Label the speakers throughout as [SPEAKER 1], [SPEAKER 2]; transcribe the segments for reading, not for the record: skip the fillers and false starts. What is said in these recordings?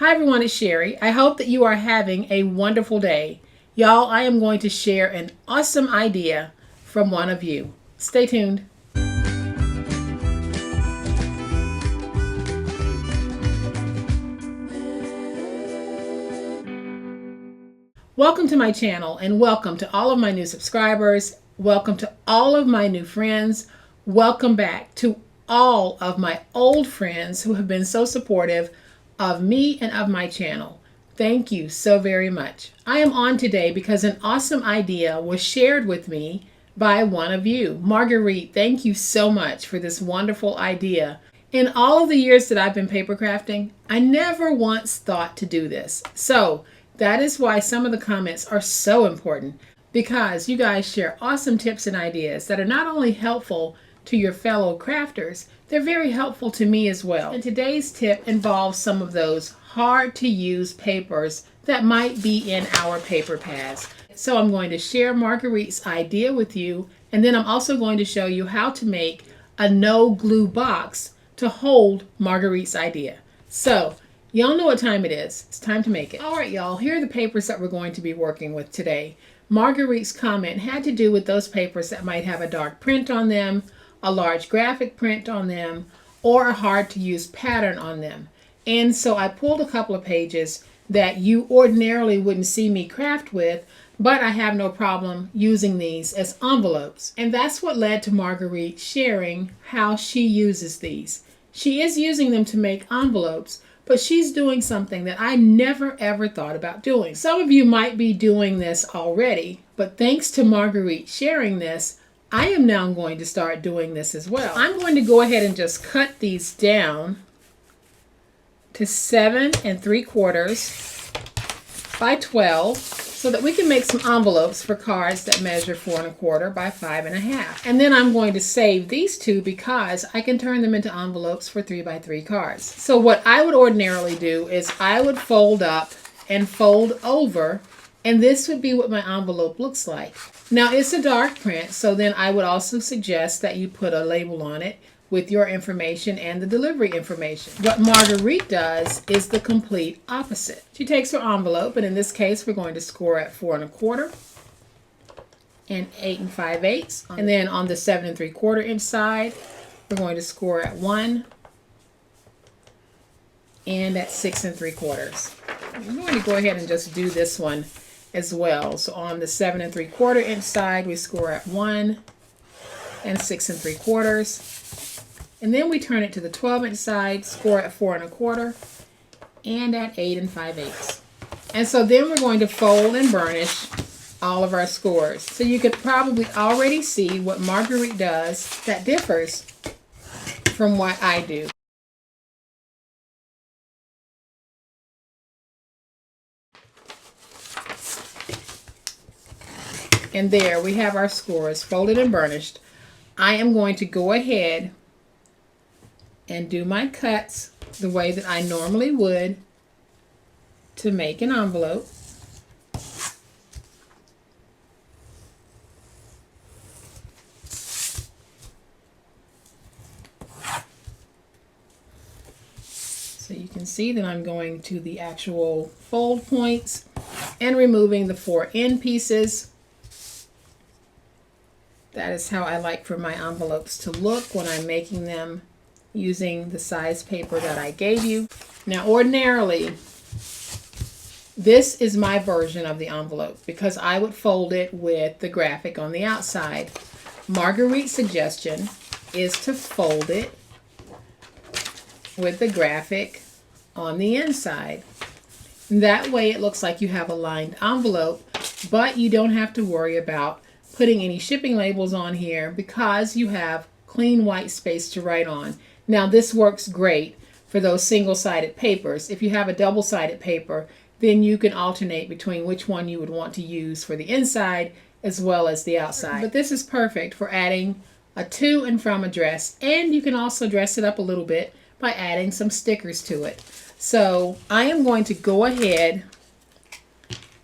[SPEAKER 1] Hi everyone, it's Sherry. I hope that you are having a wonderful day. Y'all, I am going to share an awesome idea from one of you. Stay tuned. Welcome to my channel and welcome to all of my new subscribers. Welcome to all of my new friends. Welcome back to all of my old friends who have been so supportive of me and of my channel. Thank you so very much. I am on today because an awesome idea was shared with me by one of you. Marguerite, thank you so much for this wonderful idea. In all of the years that I've been paper crafting, I never once thought to do this. So that is why some of the comments are so important, because you guys share awesome tips and ideas that are not only helpful to your fellow crafters, they're very helpful to me as well. And today's tip involves some of those hard to use papers that might be in our paper pads. So I'm going to share Marguerite's idea with you, and then I'm also going to show you how to make a no glue box to hold Marguerite's idea. So y'all know what time it is. It's time to make it. All right, y'all, here are the papers that we're going to be working with today. Marguerite's comment had to do with those papers that might have a dark print on them, a large graphic print on them, or a hard to use pattern on them. And so I pulled a couple of pages that you ordinarily wouldn't see me craft with, but I have no problem using these as envelopes. And that's what led to Marguerite sharing how she uses these. She is using them to make envelopes, but she's doing something that I never ever thought about doing. Some of you might be doing this already, but thanks to Marguerite sharing this, I am now going to start doing this as well. I'm going to go ahead and just cut these down to 7 3/4 by 12 so that we can make some envelopes for cards that measure 4 1/4 by 5 1/2. And then I'm going to save these two because I can turn them into envelopes for 3 by 3 cards. So what I would ordinarily do is I would fold up and fold over, and this would be what my envelope looks like. Now it's a dark print, so then I would also suggest that you put a label on it with your information and the delivery information. What Marguerite does is the complete opposite. She takes her envelope, and in this case we're going to score at 4 1/4 and 8 5/8. And then on the 7 3/4 inch side, we're going to score at 1 and at 6 3/4. I'm going to go ahead and just do this one as well. So on the 7 3/4 inch side, we score at 1 and 6 3/4. And then we turn it to the 12 inch side, score at 4 1/4 and at 8 5/8. And so then we're going to fold and burnish all of our scores. So you could probably already see what Marguerite does that differs from what I do. And there we have our scores folded and burnished. I am going to go ahead and do my cuts the way that I normally would to make an envelope. So you can see that I'm going to the actual fold points and removing the 4 end pieces. That is how I like for my envelopes to look when I'm making them using the size paper that I gave you. Now ordinarily, this is my version of the envelope because I would fold it with the graphic on the outside. Marguerite's suggestion is to fold it with the graphic on the inside. That way it looks like you have a lined envelope, but you don't have to worry about putting any shipping labels on here because you have clean white space to write on. Now this works great for those single-sided papers. If you have a double-sided paper, then you can alternate between which one you would want to use for the inside as well as the outside. But this is perfect for adding a to and from address, and you can also dress it up a little bit by adding some stickers to it. So I am going to go ahead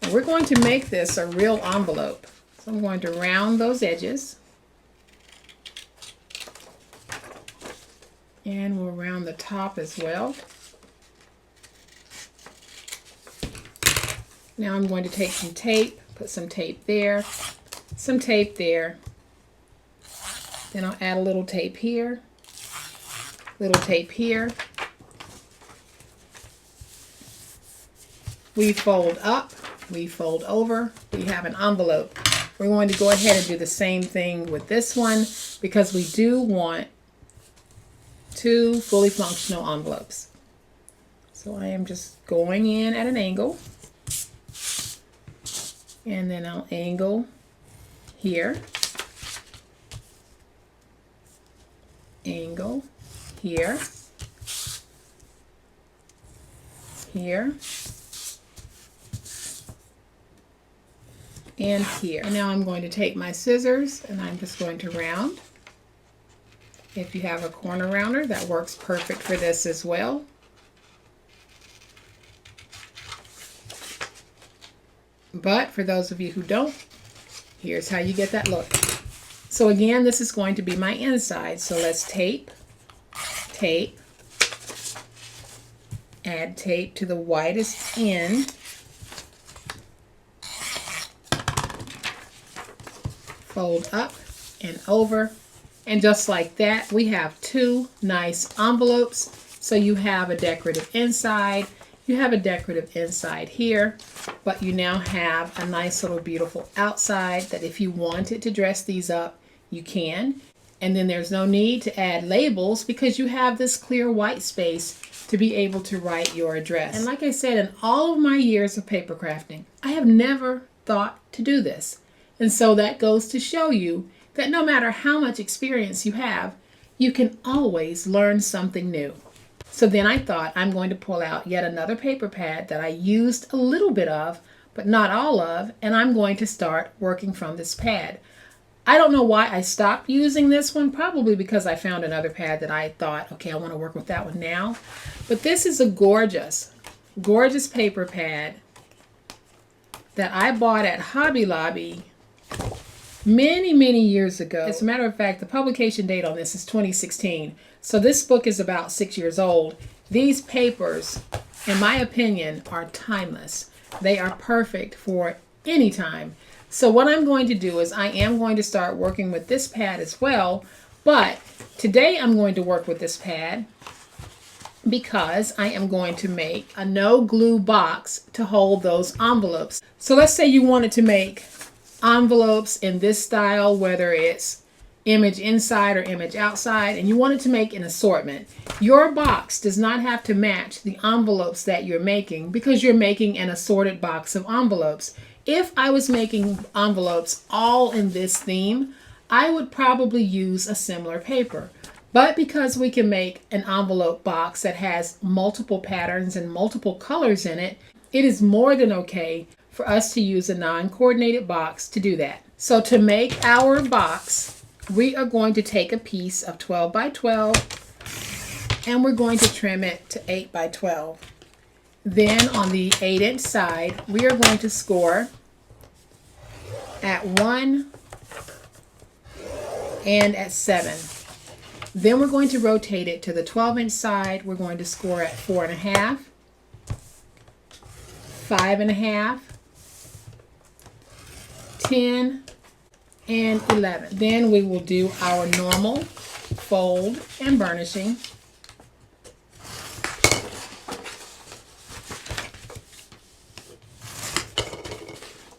[SPEAKER 1] and we're going to make this a real envelope. So I'm going to round those edges. And we'll round the top as well. Now I'm going to take some tape, put some tape there, some tape there. Then I'll add a little tape here, little tape here. We fold up, we fold over, we have an envelope. We're going to go ahead and do the same thing with this one because we do want 2 fully functional envelopes. So I am just going in at an angle, and then I'll angle here, angle here, here, and here. And now I'm going to take my scissors and I'm just going to round. If you have a corner rounder, that works perfect for this as well. But for those of you who don't, here's how you get that look. So again, this is going to be my inside. So let's tape, tape, add tape to the widest end, fold up and over, and just like that, we have 2 nice envelopes. So you have a decorative inside, you have a decorative inside here, but you now have a nice little beautiful outside that if you wanted to dress these up, you can. And then there's no need to add labels because you have this clear white space to be able to write your address. And like I said, in all of my years of paper crafting, I have never thought to do this. And so that goes to show you that no matter how much experience you have, you can always learn something new. So then I thought I'm going to pull out yet another paper pad that I used a little bit of, but not all of, and I'm going to start working from this pad. I don't know why I stopped using this one, probably because I found another pad that I thought, okay, I want to work with that one now. But this is a gorgeous, gorgeous paper pad that I bought at Hobby Lobby many, many years ago. As a matter of fact, the publication date on this is 2016. So this book is about 6 years old. These papers, in my opinion, are timeless. They are perfect for any time. So what I'm going to do is I am going to start working with this pad as well. But today I'm going to work with this pad because I am going to make a no glue box to hold those envelopes. So let's say you wanted to make envelopes in this style, whether it's image inside or image outside, and you wanted to make an assortment. Your box does not have to match the envelopes that you're making because you're making an assorted box of envelopes. If I was making envelopes all in this theme, I would probably use a similar paper. But because we can make an envelope box that has multiple patterns and multiple colors in it, it is more than okay for us to use a non-coordinated box to do that. So to make our box, we are going to take a piece of 12 by 12 and we're going to trim it to 8 by 12. Then on the 8-inch side, we are going to score at 1 and at 7. Then we're going to rotate it to the 12-inch side. We're going to score at 4.5, 5.5, 10, and 11. Then we will do our normal fold and burnishing.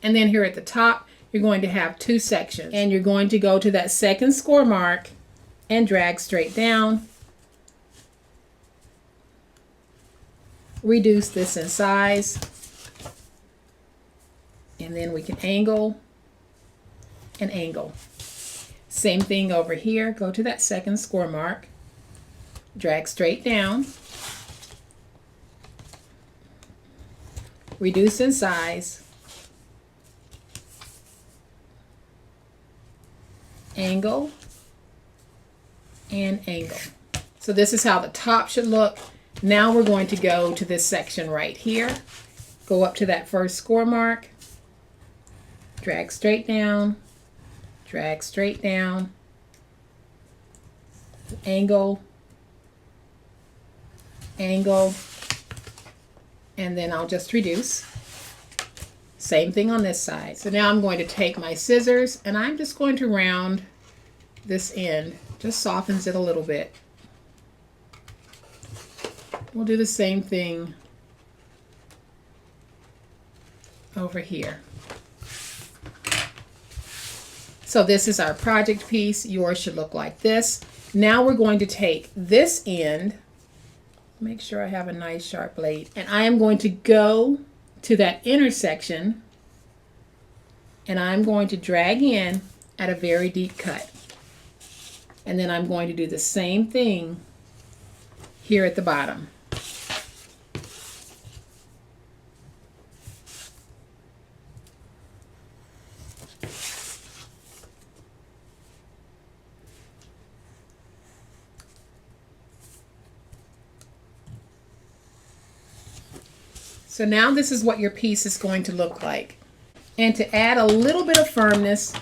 [SPEAKER 1] And then here at the top, you're going to have 2 sections. And you're going to go to that second score mark and drag straight down. Reduce this in size. And then we can angle and angle. Same thing over here. Go to that second score mark. Drag straight down. Reduce in size. Angle and angle. So this is how the top should look. Now we're going to go to this section right here. Go up to that first score mark. Drag straight down. Drag straight down. Angle. Angle. And then I'll just reduce. same thing on this side. So now I'm going to take my scissors and I'm just going to round this end. Just softens it a little bit. We'll do the same thing over here. So this is our project piece. Yours should look like this. Now we're going to take this end, make sure I have a nice sharp blade, and I am going to go to that intersection and I'm going to drag in at a very deep cut. And then I'm going to do the same thing here at the bottom. So now this is what your piece is going to look like. And to add a little bit of firmness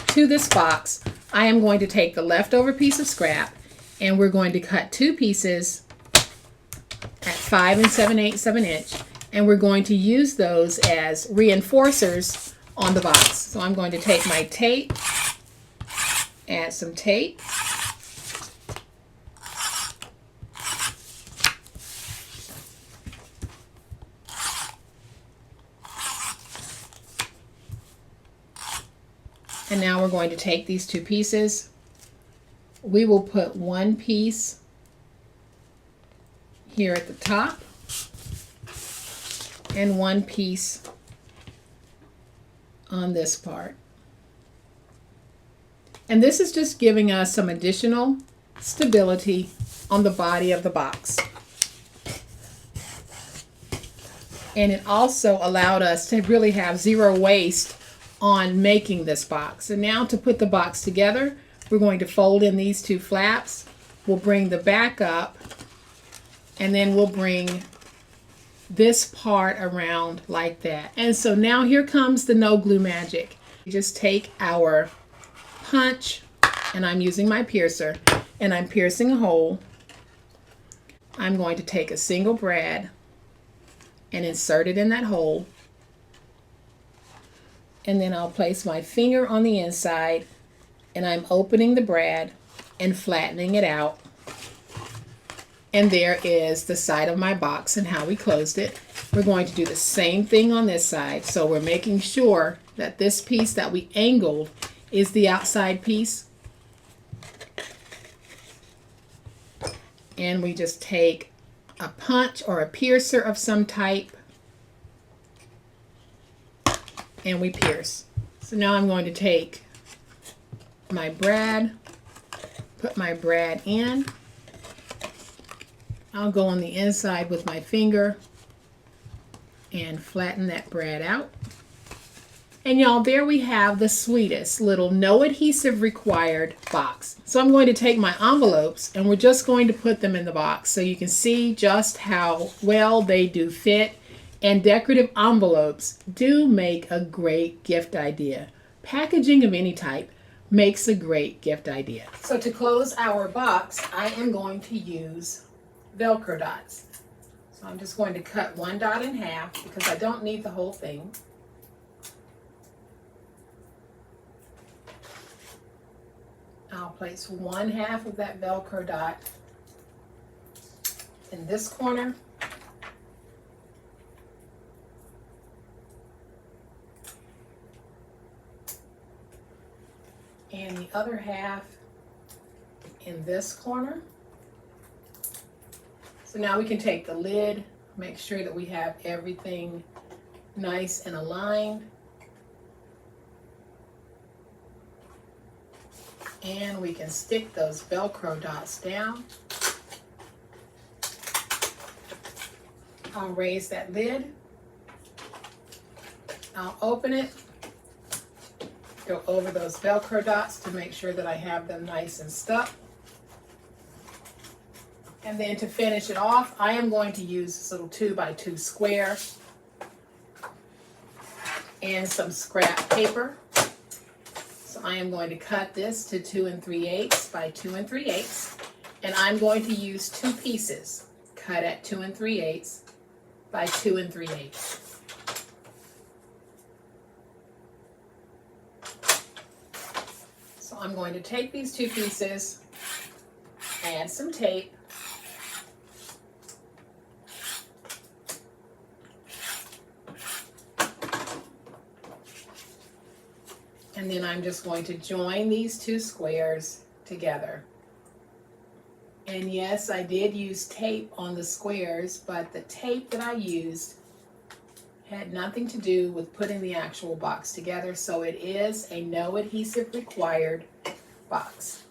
[SPEAKER 1] to this box, I am going to take the leftover piece of scrap and we're going to cut two pieces at 5 7/8 of an inch, and we're going to use those as reinforcers on the box. So I'm going to take my tape, add some tape, and now we're going to take these two pieces. We will put one piece here at the top and one piece on this part. And this is just giving us some additional stability on the body of the box. And it also allowed us to really have zero waste on making this box. And now to put the box together, we're going to fold in these two flaps. We'll bring the back up and then we'll bring this part around like that. And so now here comes the no glue magic. You just take our punch, and I'm using my piercer, and I'm piercing a hole. I'm going to take a single brad and insert it in that hole. And then I'll place my finger on the inside, and I'm opening the brad and flattening it out. And there is the side of my box and how we closed it. We're going to do the same thing on this side. So we're making sure that this piece that we angled is the outside piece. And we just take a punch or a piercer of some type and we pierce. So now I'm going to take my brad, put my brad in. I'll go on the inside with my finger and flatten that brad out. And y'all, there we have the sweetest little no adhesive required box. So I'm going to take my envelopes and we're just going to put them in the box so you can see just how well they do fit. And decorative envelopes do make a great gift idea. Packaging of any type makes a great gift idea. So to close our box, I am going to use Velcro dots. So I'm just going to cut one dot in half because I don't need the whole thing. I'll place one half of that Velcro dot in this corner. And the other half in this corner. So now we can take the lid, make sure that we have everything nice and aligned. And we can stick those Velcro dots down. I'll raise that lid. I'll open it. Go over those Velcro dots to make sure that I have them nice and stuck. And then to finish it off, I am going to use this little 2x2 square and some scrap paper. So I am going to cut this to 2 3/8 by 2 3/8, and I'm going to use two pieces cut at 2 3/8 by 2 3/8. I'm going to take these two pieces, add some tape, and then I'm just going to join these two squares together. And yes, I did use tape on the squares, but the tape that I used had nothing to do with putting the actual box together, so it is a no adhesive required box.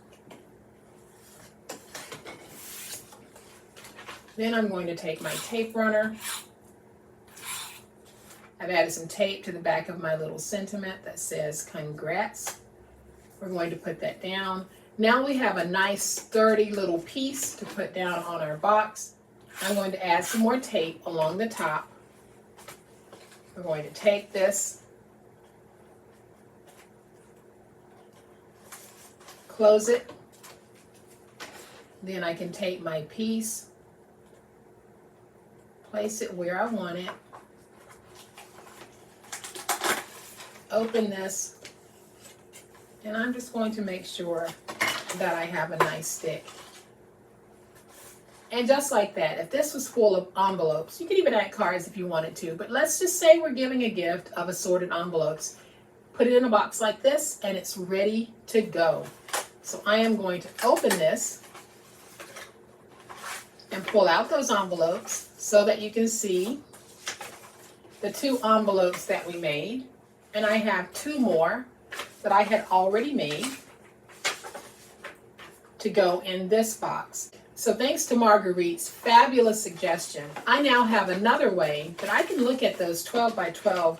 [SPEAKER 1] Then I'm going to take my tape runner. I've added some tape to the back of my little sentiment that says congrats. We're going to put that down. Now we have a nice sturdy little piece to put down on our box. I'm going to add some more tape along the top. We're going to take this, close it, then I can take my piece, place it where I want it, open this, and I'm just going to make sure that I have a nice stick. And just like that, if this was full of envelopes, you could even add cards if you wanted to, but let's just say we're giving a gift of assorted envelopes. Put it in a box like this and it's ready to go. So I am going to open this and pull out those envelopes so that you can see the two envelopes that we made. And I have two more that I had already made to go in this box. So thanks to Marguerite's fabulous suggestion, I now have another way that I can look at those 12 by 12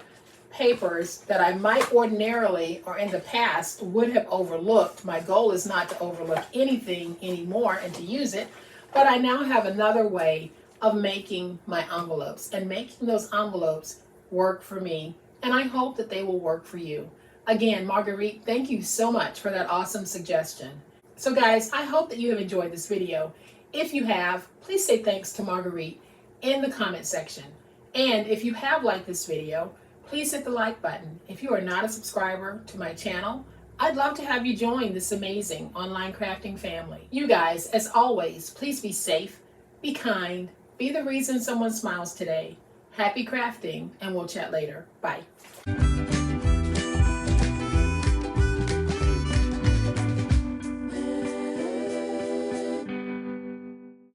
[SPEAKER 1] papers that I might ordinarily or in the past would have overlooked. My goal is not to overlook anything anymore and to use it, but I now have another way of making my envelopes and making those envelopes work for me, and I hope that they will work for you. Again, Marguerite, thank you so much for that awesome suggestion. So guys, I hope that you have enjoyed this video. If you have, please say thanks to Marguerite in the comment section. And if you have liked this video, please hit the like button. If you are not a subscriber to my channel, I'd love to have you join this amazing online crafting family. You guys, as always, please be safe, be kind, be the reason someone smiles today. Happy crafting, and we'll chat later. Bye.